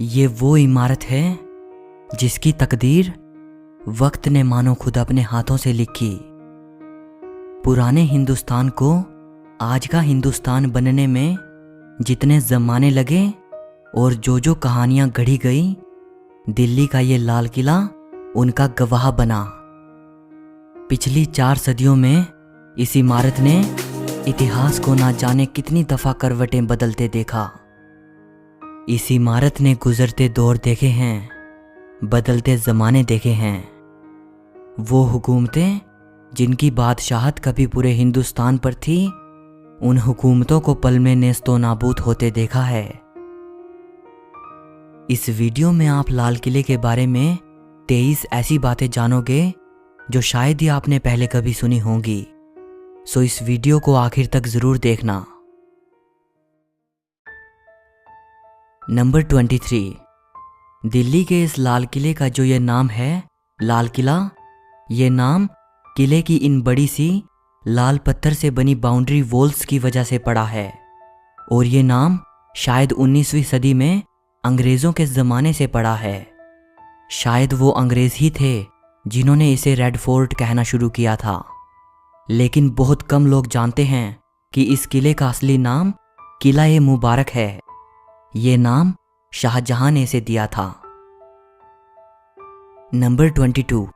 ये वो इमारत है जिसकी तकदीर वक्त ने मानो खुद अपने हाथों से लिखी। पुराने हिंदुस्तान को आज का हिंदुस्तान बनने में जितने ज़माने लगे और जो कहानियां गढ़ी गई, दिल्ली का ये लाल किला उनका गवाह बना। पिछली 4 सदियों में इस इमारत ने इतिहास को ना जाने कितनी दफ़ा करवटें बदलते देखा। इस इमारत ने गुजरते दौर देखे हैं, बदलते ज़माने देखे हैं। वो हुकूमतें जिनकी बादशाहत कभी पूरे हिंदुस्तान पर थी, उन हुकूमतों को पल में नेस्तो नाबूद होते देखा है। इस वीडियो में आप लाल किले के बारे में 23 ऐसी बातें जानोगे जो शायद ही आपने पहले कभी सुनी होंगी। सो इस वीडियो को आखिर तक ज़रूर देखना। नंबर 23, दिल्ली के इस लाल किले का जो ये नाम है लाल किला, ये नाम किले की इन बड़ी सी लाल पत्थर से बनी बाउंड्री वॉल्स की वजह से पड़ा है। और ये नाम शायद 19वीं सदी में अंग्रेज़ों के ज़माने से पड़ा है। शायद वो अंग्रेज़ ही थे जिन्होंने इसे रेड फोर्ट कहना शुरू किया था। लेकिन बहुत कम लोग जानते हैं कि इस किले का असली नाम किला-ए मुबारक है। ये नाम शाहजहां ने इसे दिया था। नंबर 22,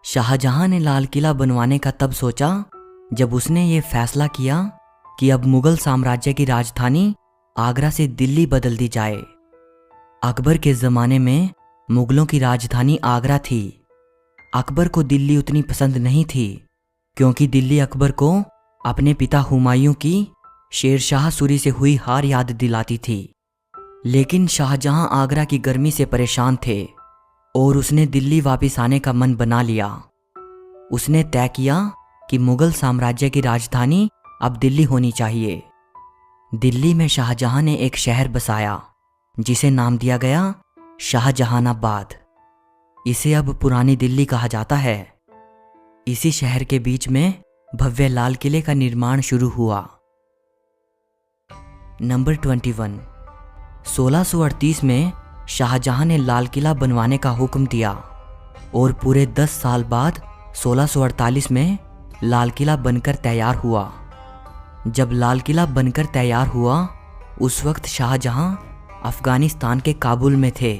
शाहजहां ने लाल किला बनवाने का तब सोचा जब उसने ये फैसला किया कि अब मुगल साम्राज्य की राजधानी आगरा से दिल्ली बदल दी जाए। अकबर के ज़माने में मुगलों की राजधानी आगरा थी। अकबर को दिल्ली उतनी पसंद नहीं थी क्योंकि दिल्ली अकबर को अपने पिता हुमायूं की शेरशाह सूरी से हुई हार याद दिलाती थी। लेकिन शाहजहां आगरा की गर्मी से परेशान थे और उसने दिल्ली वापस आने का मन बना लिया। उसने तय किया कि मुगल साम्राज्य की राजधानी अब दिल्ली होनी चाहिए। दिल्ली में शाहजहां ने एक शहर बसाया जिसे नाम दिया गया शाहजहानाबाद। इसे अब पुरानी दिल्ली कहा जाता है। इसी शहर के बीच में भव्य लाल किले का निर्माण शुरू हुआ। नंबर 21, 1638 में शाहजहां ने लाल किला बनवाने का हुक्म दिया और पूरे 10 साल बाद 1648 में लाल किला बनकर तैयार हुआ। जब लाल किला बनकर तैयार हुआ उस वक्त शाहजहां अफगानिस्तान के काबुल में थे।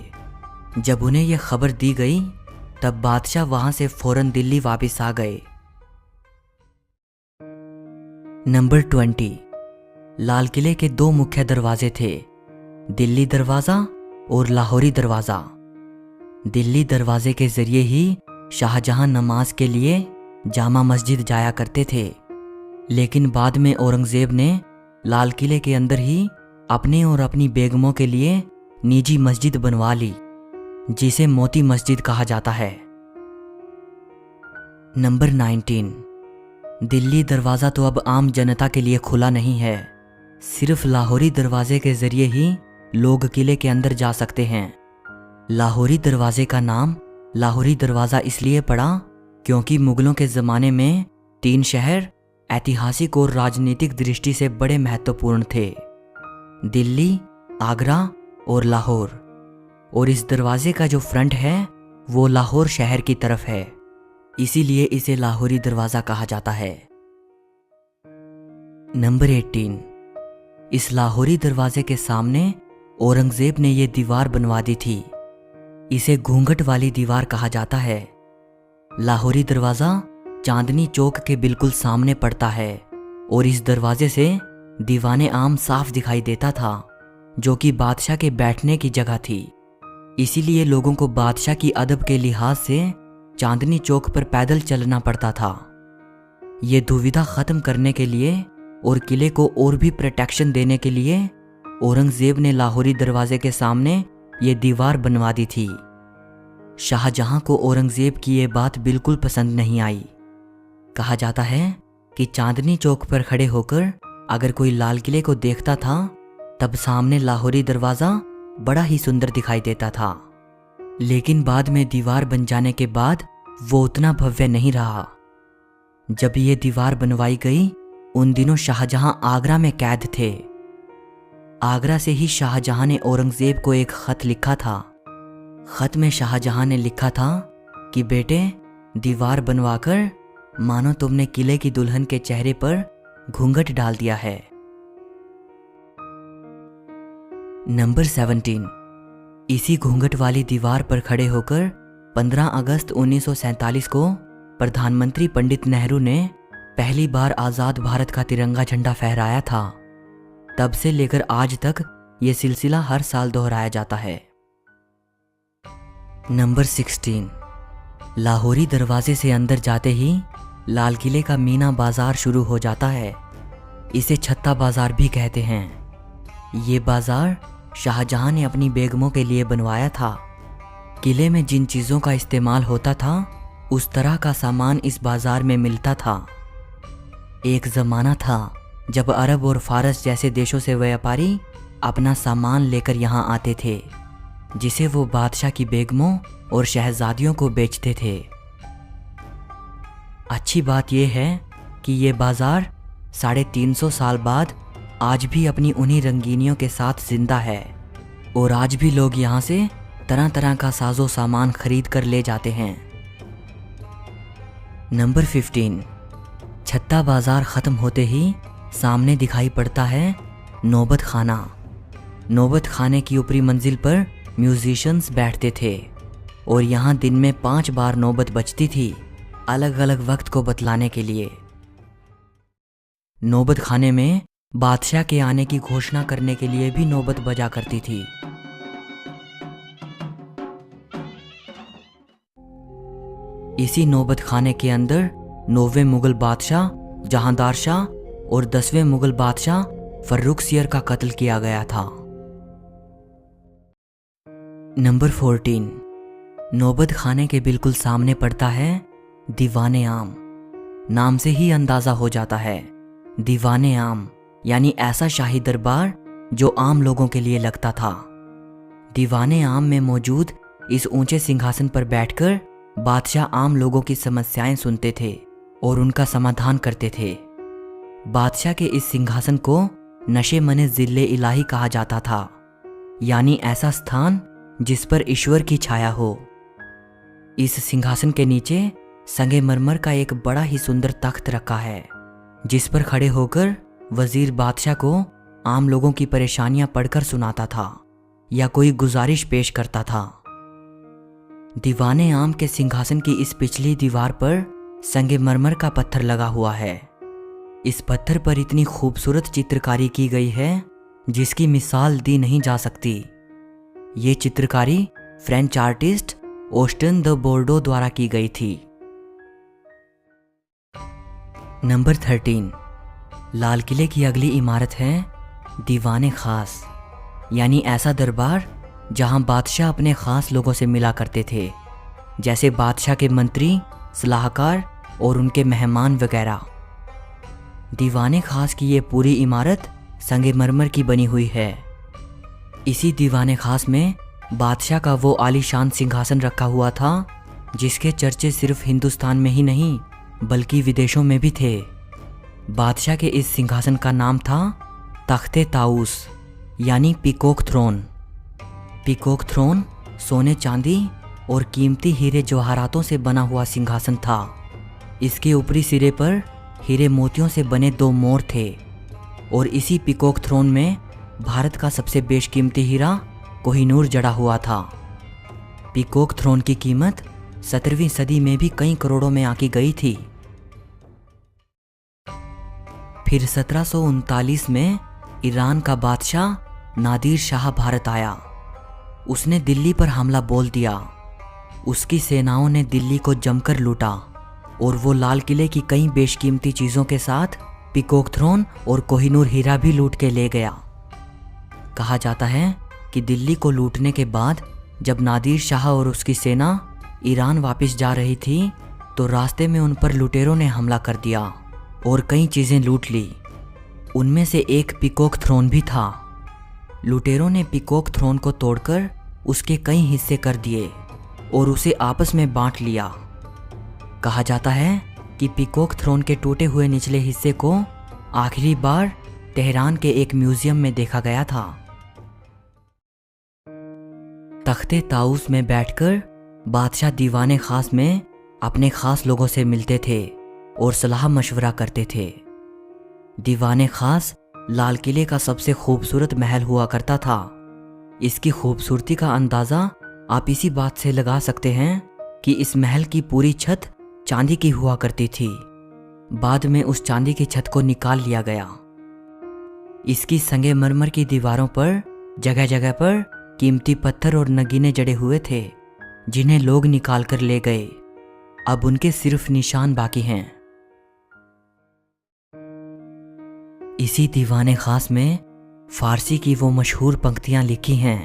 जब उन्हें यह खबर दी गई तब बादशाह वहां से फौरन दिल्ली वापस आ गए। नंबर 20, लाल किले के 2 मुख्य दरवाजे थे, दिल्ली दरवाज़ा और लाहौरी दरवाज़ा। दिल्ली दरवाजे के ज़रिए ही शाहजहां नमाज के लिए जामा मस्जिद जाया करते थे। लेकिन बाद में औरंगज़ेब ने लाल किले के अंदर ही अपने और अपनी बेगमों के लिए निजी मस्जिद बनवा ली जिसे मोती मस्जिद कहा जाता है। नंबर 19, दिल्ली दरवाज़ा तो अब आम जनता के लिए खुला नहीं है। सिर्फ लाहौरी दरवाजे के ज़रिए ही लोग किले के अंदर जा सकते हैं। लाहौरी दरवाजे का नाम लाहौरी दरवाज़ा इसलिए पड़ा क्योंकि मुगलों के ज़माने में 3 शहर ऐतिहासिक और राजनीतिक दृष्टि से बड़े महत्वपूर्ण थे, दिल्ली, आगरा और लाहौर। और इस दरवाजे का जो फ्रंट है वो लाहौर शहर की तरफ है, इसीलिए इसे लाहौरी दरवाज़ा कहा जाता है। नंबर 18, इस लाहौरी दरवाजे के सामने औरंगज़ेब ने यह दीवार बनवा दी थी। इसे घूंघट वाली दीवार कहा जाता है। लाहौरी दरवाज़ा चांदनी चौक के बिल्कुल सामने पड़ता है और इस दरवाजे से दीवाने आम साफ दिखाई देता था जो कि बादशाह के बैठने की जगह थी। इसीलिए लोगों को बादशाह की अदब के लिहाज से चांदनी चौक पर पैदल चलना पड़ता था। ये दुविधा ख़त्म करने के लिए और किले को और भी प्रोटेक्शन देने के लिए औरंगज़ेब ने लाहौरी दरवाजे के सामने ये दीवार बनवा दी थी। शाहजहां को औरंगज़ेब की ये बात बिल्कुल पसंद नहीं आई। कहा जाता है कि चांदनी चौक पर खड़े होकर अगर कोई लाल किले को देखता था तब सामने लाहौरी दरवाज़ा बड़ा ही सुंदर दिखाई देता था। लेकिन बाद में दीवार बन जाने के बाद वो उतना भव्य नहीं रहा। जब ये दीवार बनवाई गई उन दिनों शाहजहां आगरा में कैद थे। आगरा से ही शाहजहां ने औरंगजेब को एक खत लिखा था। खत में शाहजहां ने लिखा था कि बेटे, दीवार बनवाकर मानो तुमने किले की दुल्हन के चेहरे पर घूंघट डाल दिया है। नंबर 17। इसी घूंघट वाली दीवार पर खड़े होकर 15 अगस्त 1947 को प्रधानमंत्री पंडित नेहरू ने पहली बार आज़ाद भारत का तिरंगा झंडा फहराया था। तब से लेकर आज तक ये सिलसिला हर साल दोहराया जाता है। नंबर 16। लाहौरी दरवाजे से अंदर जाते ही लाल किले का मीना बाजार शुरू हो जाता है। इसे छत्ता बाजार भी कहते हैं। ये बाजार शाहजहां ने अपनी बेगमों के लिए बनवाया था। किले में जिन चीज़ों का इस्तेमाल होता था उस तरह का सामान इस बाजार में मिलता था। एक ज़माना था जब अरब और फारस जैसे देशों से व्यापारी अपना सामान लेकर यहाँ आते थे, जिसे वो बादशाह की बेगमों और शहजादियों को बेचते थे। अच्छी बात यह है कि ये बाजार 350 साल बाद आज भी अपनी उन्हीं रंगीनियों के साथ जिंदा है और आज भी लोग यहाँ से तरह तरह का साजो सामान खरीद कर ले जाते हैं। नंबर 15। छत्ता बाजार ख़त्म होते ही सामने दिखाई पड़ता है नौबत खाना। नौबत खाने की ऊपरी मंजिल पर म्यूजिशियंस बैठते थे और यहाँ दिन में 5 बार नौबत बजती थी, अलग अलग वक्त को बतलाने के लिए। नौबत खाने में बादशाह के आने की घोषणा करने के लिए भी नौबत बजा करती थी। इसी नौबत खाने के अंदर 9वें मुगल बादशाह जहांदार शाह और 10वें मुगल बादशाह फर्रुखसियर का कत्ल किया गया था। नंबर 14। नौबत खाने के बिल्कुल सामने पड़ता है दीवाने आम। नाम से ही अंदाजा हो जाता है, दीवाने आम यानी ऐसा शाही दरबार जो आम लोगों के लिए लगता था। दीवाने आम में मौजूद इस ऊंचे सिंहासन पर बैठकर बादशाह आम लोगों की समस्याएं सुनते थे और उनका समाधान करते थे। बादशाह के इस सिंहासन को नशे मने जिले इलाही कहा जाता था, यानी ऐसा स्थान जिस पर ईश्वर की छाया हो। इस सिंहासन के नीचे संगमरमर का एक बड़ा ही सुंदर तख्त रखा है, जिस पर खड़े होकर वजीर बादशाह को आम लोगों की परेशानियां पढ़कर सुनाता था या कोई गुजारिश पेश करता था। दीवाने आम के सिंहासन की इस पिछली दीवार पर संगमरमर का पत्थर लगा हुआ है। इस पत्थर पर इतनी खूबसूरत चित्रकारी की गई है जिसकी मिसाल दी नहीं जा सकती। ये चित्रकारी फ्रेंच आर्टिस्ट ऑस्टन द बोर्डो द्वारा की गई थी। नंबर 13। लाल किले की अगली इमारत है दीवाने खास, यानी ऐसा दरबार जहां बादशाह अपने खास लोगों से मिला करते थे, जैसे बादशाह के मंत्री, सलाहकार और उनके मेहमान वगैरह। दीवाने खास की ये पूरी इमारत संगमरमर की बनी हुई है। इसी दीवाने खास में बादशाह का वो आलीशान सिंहासन रखा हुआ था जिसके चर्चे सिर्फ हिंदुस्तान में ही नहीं बल्कि विदेशों में भी थे। बादशाह के इस सिंहासन का नाम था तख्ते ताऊस यानी पीकॉक थ्रोन। पीकॉक थ्रोन सोने चांदी और कीमती हीरे जवाहरातों से बना हुआ सिंहासन था। इसके ऊपरी सिरे पर हीरे मोतियों से बने 2 मोर थे और इसी पीकॉक थ्रोन में भारत का सबसे बेशकीमती हीरा कोहिनूर जड़ा हुआ था। पीकॉक थ्रोन की कीमत 17वीं सदी में भी कई करोड़ों में आकी गई थी। फिर 1739 में ईरान का बादशाह नादिर शाह भारत आया। उसने दिल्ली पर हमला बोल दिया। उसकी सेनाओं ने दिल्ली को जमकर लूटा और वो लाल किले की कई बेशकीमती चीज़ों के साथ पीकॉक थ्रोन और कोहिनूर हीरा भी लूट के ले गया। कहा जाता है कि दिल्ली को लूटने के बाद जब नादिर शाह और उसकी सेना ईरान वापस जा रही थी तो रास्ते में उन पर लुटेरों ने हमला कर दिया और कई चीज़ें लूट ली। उनमें से एक पीकॉक थ्रोन भी था। लुटेरों ने पीकॉक थ्रोन को तोड़कर उसके कई हिस्से कर दिए और उसे आपस में बांट लिया। कहा जाता है कि पीकॉक थ्रोन के टूटे हुए निचले हिस्से को आखिरी बार तेहरान के एक म्यूजियम में देखा गया था। तख्ते ताऊस में बैठकर बादशाह दीवाने खास में अपने खास लोगों से मिलते थे और सलाह मशवरा करते थे। दीवाने खास लाल किले का सबसे खूबसूरत महल हुआ करता था। इसकी खूबसूरती का अंदाज़ा आप इसी बात से लगा सकते हैं कि इस महल की पूरी छत चांदी की हुआ करती थी। बाद में उस चांदी की छत को निकाल लिया गया। इसकी संगमरमर की दीवारों पर जगह जगह पर कीमती पत्थर और नगीने जड़े हुए थे, जिन्हें लोग निकाल कर ले गए। अब उनके सिर्फ निशान बाकी हैं। इसी दीवाने खास में फारसी की वो मशहूर पंक्तियां लिखी हैं।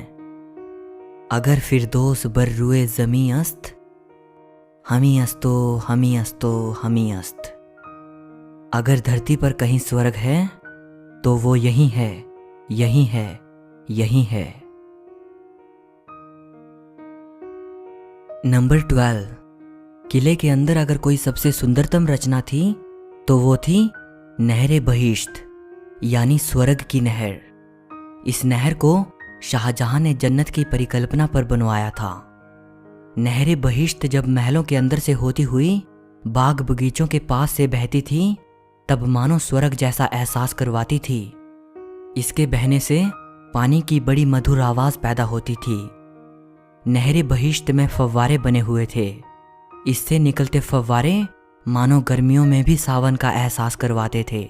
अगर फिरदौस बर रुए ज़मी अस्त, हमी अस्तो हमी अस्तो हमी अस्त। अगर धरती पर कहीं स्वर्ग है तो वो यही है, यही है, यही है। नंबर 12। किले के अंदर अगर कोई सबसे सुंदरतम रचना थी तो वो थी नहरे बहिश्त, यानी स्वर्ग की नहर। इस नहर को शाहजहां ने जन्नत की परिकल्पना पर बनवाया था। नहरे बहिश्त जब महलों के अंदर से होती हुई बाग बगीचों के पास से बहती थी, तब मानो स्वर्ग जैसा एहसास करवाती थी। इसके बहने से पानी की बड़ी मधुर आवाज पैदा होती थी। नहरे बहिश्त में फव्वारे बने हुए थे। इससे निकलते फव्वारे मानो गर्मियों में भी सावन का एहसास करवाते थे।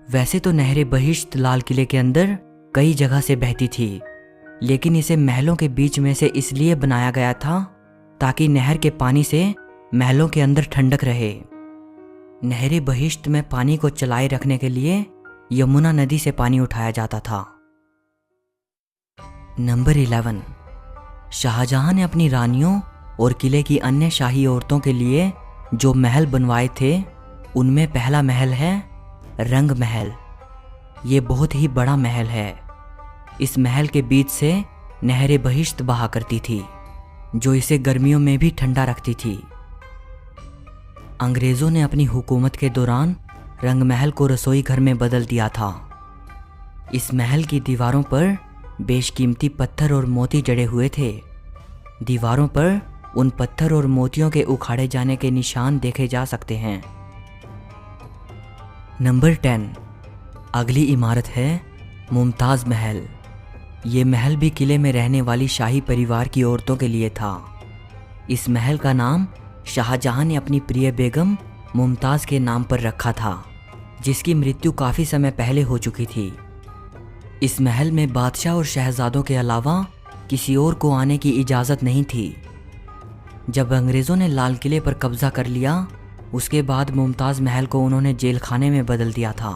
वैसे तो नहरे बहिश्त लाल किले के अंदर कई जगह से बहती थी, लेकिन इसे महलों के बीच में से इसलिए बनाया गया था ताकि नहर के पानी से महलों के अंदर ठंडक रहे। नहरे बहिश्त में पानी को चलाए रखने के लिए यमुना नदी से पानी उठाया जाता था। नंबर 11। शाहजहां ने अपनी रानियों और किले की अन्य शाही औरतों के लिए जो महल बनवाए थे, उनमें पहला महल है रंग महल। ये बहुत ही बड़ा महल है। इस महल के बीच से नहरे बहिश्त बहा करती थी, जो इसे गर्मियों में भी ठंडा रखती थी। अंग्रेजों ने अपनी हुकूमत के दौरान रंग महल को रसोई घर में बदल दिया था। इस महल की दीवारों पर बेशकीमती पत्थर और मोती जड़े हुए थे। दीवारों पर उन पत्थर और मोतियों के उखाड़े जाने के निशान देखे जा सकते हैं। नंबर 10। अगली इमारत है मुमताज़ महल। ये महल भी किले में रहने वाली शाही परिवार की औरतों के लिए था। इस महल का नाम शाहजहां ने अपनी प्रिय बेगम मुमताज़ के नाम पर रखा था, जिसकी मृत्यु काफ़ी समय पहले हो चुकी थी। इस महल में बादशाह और शहजादों के अलावा किसी और को आने की इजाज़त नहीं थी। जब अंग्रेज़ों ने लाल किले पर कब्जा कर लिया, उसके बाद मुमताज़ महल को उन्होंने जेल खाने में बदल दिया था।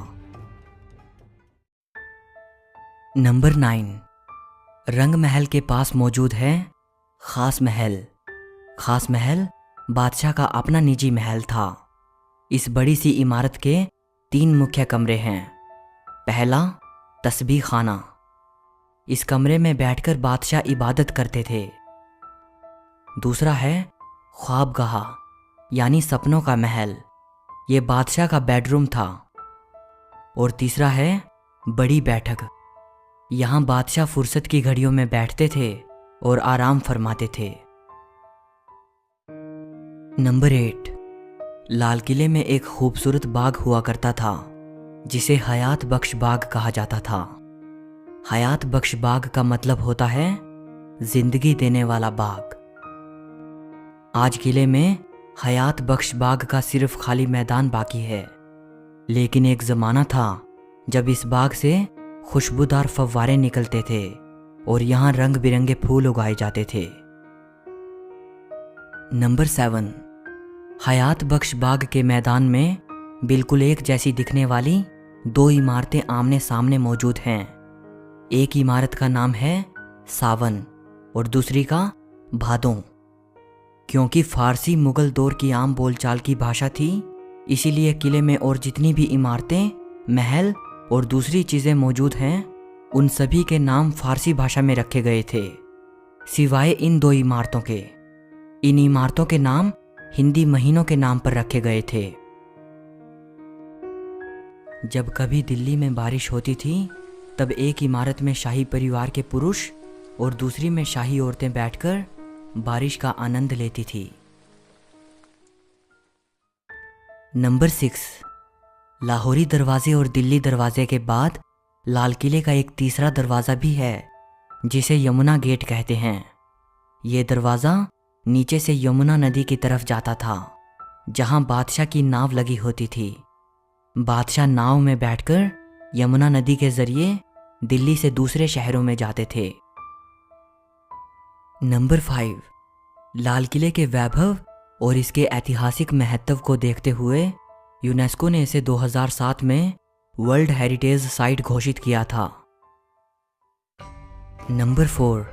नंबर 9। रंग महल के पास मौजूद है खास महल। खास महल बादशाह का अपना निजी महल था। इस बड़ी सी इमारत के 3 मुख्य कमरे हैं। पहला तस्बीह खाना। इस कमरे में बैठकर बादशाह इबादत करते थे। दूसरा है ख्वाबगाह, यानी सपनों का महल। ये बादशाह का बेडरूम था। और तीसरा है बड़ी बैठक। यहाँ बादशाह फुर्सत की घड़ियों में बैठते थे और आराम फरमाते थे। नंबर 8। लाल किले में एक खूबसूरत बाग हुआ करता था, जिसे हयात बख्श बाग कहा जाता था। हयात बख्श बाग का मतलब होता है जिंदगी देने वाला बाग। आज किले में हयात बख्श बाग का सिर्फ खाली मैदान बाकी है, लेकिन एक ज़माना था जब इस बाग से खुशबूदार फव्वारे निकलते थे और यहाँ रंग बिरंगे फूल उगाए जाते थे। नंबर 7। हयात बख्श बाग के मैदान में बिल्कुल एक जैसी दिखने वाली 2 इमारतें आमने सामने मौजूद हैं। एक इमारत का नाम है सावन और दूसरी का भादों। क्योंकि फारसी मुगल दौर की आम बोलचाल की भाषा थी, इसीलिए किले में और जितनी भी इमारतें, महल और दूसरी चीज़ें मौजूद हैं, उन सभी के नाम फारसी भाषा में रखे गए थे, सिवाय इन 2 इमारतों के। इन इमारतों के नाम हिंदी महीनों के नाम पर रखे गए थे। जब कभी दिल्ली में बारिश होती थी तब एक इमारत में शाही परिवार के पुरुष और दूसरी में शाही औरतें बैठकर बारिश का आनंद लेती थी। नंबर 6, लाहौरी दरवाजे और दिल्ली दरवाजे के बाद लाल किले का एक तीसरा दरवाज़ा भी है जिसे यमुना गेट कहते हैं। ये दरवाज़ा नीचे से यमुना नदी की तरफ जाता था जहां बादशाह की नाव लगी होती थी। बादशाह नाव में बैठकर यमुना नदी के जरिए दिल्ली से दूसरे शहरों में जाते थे। नंबर 5, लाल किले के वैभव और इसके ऐतिहासिक महत्व को देखते हुए यूनेस्को ने इसे 2007 में वर्ल्ड हेरिटेज साइट घोषित किया था। नंबर 4,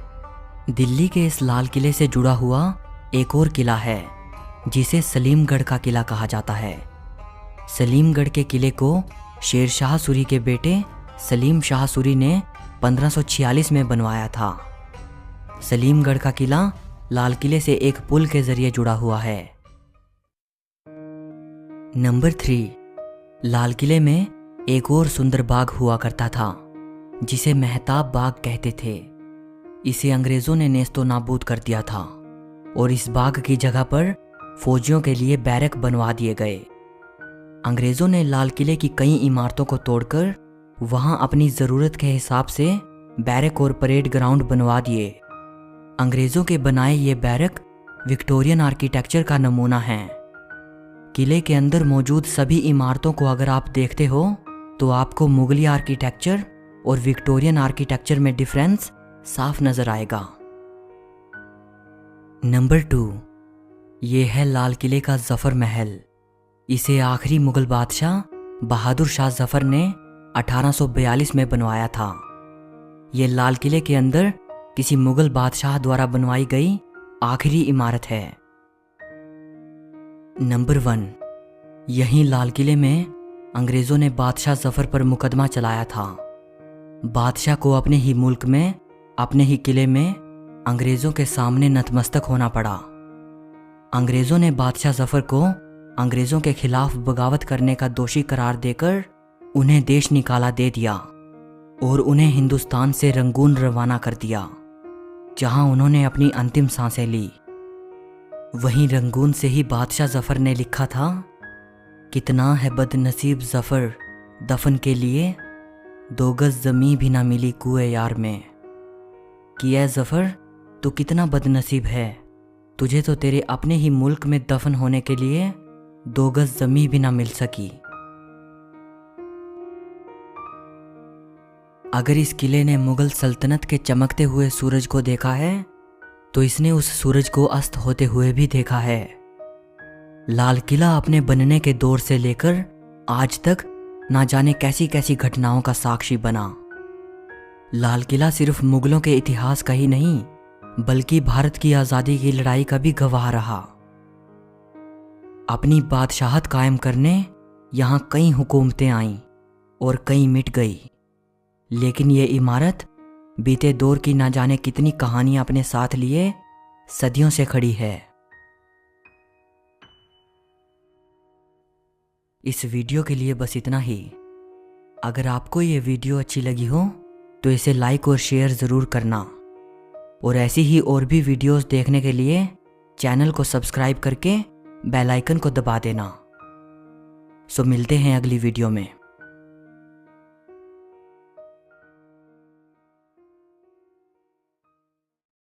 दिल्ली के इस लाल किले से जुड़ा हुआ एक और किला है जिसे सलीमगढ़ का किला कहा जाता है। सलीमगढ़ के किले को शेर शाह सूरी के बेटे सलीम शाह सूरी ने 1546 में बनवाया था। सलीमगढ़ का किला लाल किले से एक पुल के जरिए जुड़ा हुआ है। नंबर 3, लाल किले में एक और सुंदर बाग हुआ करता था जिसे मेहताब बाग कहते थे। इसे अंग्रेजों ने नेस्तो नाबूद कर दिया था और इस बाग की जगह पर फौजियों के लिए बैरक बनवा दिए गए। अंग्रेजों ने लाल किले की कई इमारतों को तोड़कर वहां अपनी ज़रूरत के हिसाब से बैरक और परेड ग्राउंड बनवा दिए। अंग्रेजों के बनाए ये बैरक विक्टोरियन आर्किटेक्चर का नमूना है। किले के अंदर मौजूद सभी इमारतों को अगर आप देखते हो तो आपको मुगली आर्किटेक्चर और विक्टोरियन आर्किटेक्चर में डिफरेंस साफ नजर आएगा। नंबर 2, ये है लाल किले का जफर महल। इसे आखिरी मुगल बादशाह बहादुर शाह जफर ने 1842 में बनवाया था। ये लाल किले के अंदर किसी मुगल बादशाह द्वारा बनवाई गई आखिरी इमारत है। नंबर 1, यहीं लाल किले में अंग्रेजों ने बादशाह जफर पर मुकदमा चलाया था। बादशाह को अपने ही मुल्क में अपने ही किले में अंग्रेजों के सामने नतमस्तक होना पड़ा। अंग्रेजों ने बादशाह जफर को अंग्रेजों के खिलाफ बगावत करने का दोषी करार देकर उन्हें देश निकाला दे दिया और उन्हें हिंदुस्तान से रंगून रवाना कर दिया जहां उन्होंने अपनी अंतिम सांसें ली। वहीं रंगून से ही बादशाह जफर ने लिखा था, कितना है बदनसीब जफर दफन के लिए 2 गज जमी भी ना मिली कुएं यार में। कि ऐ जफर तू कितना बदनसीब है, तुझे तो तेरे अपने ही मुल्क में दफन होने के लिए 2 गज जमी भी ना मिल सकी। अगर इस किले ने मुगल सल्तनत के चमकते हुए सूरज को देखा है तो इसने उस सूरज को अस्त होते हुए भी देखा है। लाल किला अपने बनने के दौर से लेकर आज तक ना जाने कैसी कैसी घटनाओं का साक्षी बना। लाल किला सिर्फ मुगलों के इतिहास का ही नहीं बल्कि भारत की आज़ादी की लड़ाई का भी गवाह रहा। अपनी बादशाहत कायम करने यहाँ कई हुकूमतें आईं और कई मिट गई, लेकिन ये इमारत बीते दौर की ना जाने कितनी कहानियां अपने साथ लिए सदियों से खड़ी है। इस वीडियो के लिए बस इतना ही। अगर आपको ये वीडियो अच्छी लगी हो तो इसे लाइक और शेयर ज़रूर करना और ऐसी ही और भी वीडियोस देखने के लिए चैनल को सब्सक्राइब करके बेल आइकन को दबा देना। सो मिलते हैं अगली वीडियो में।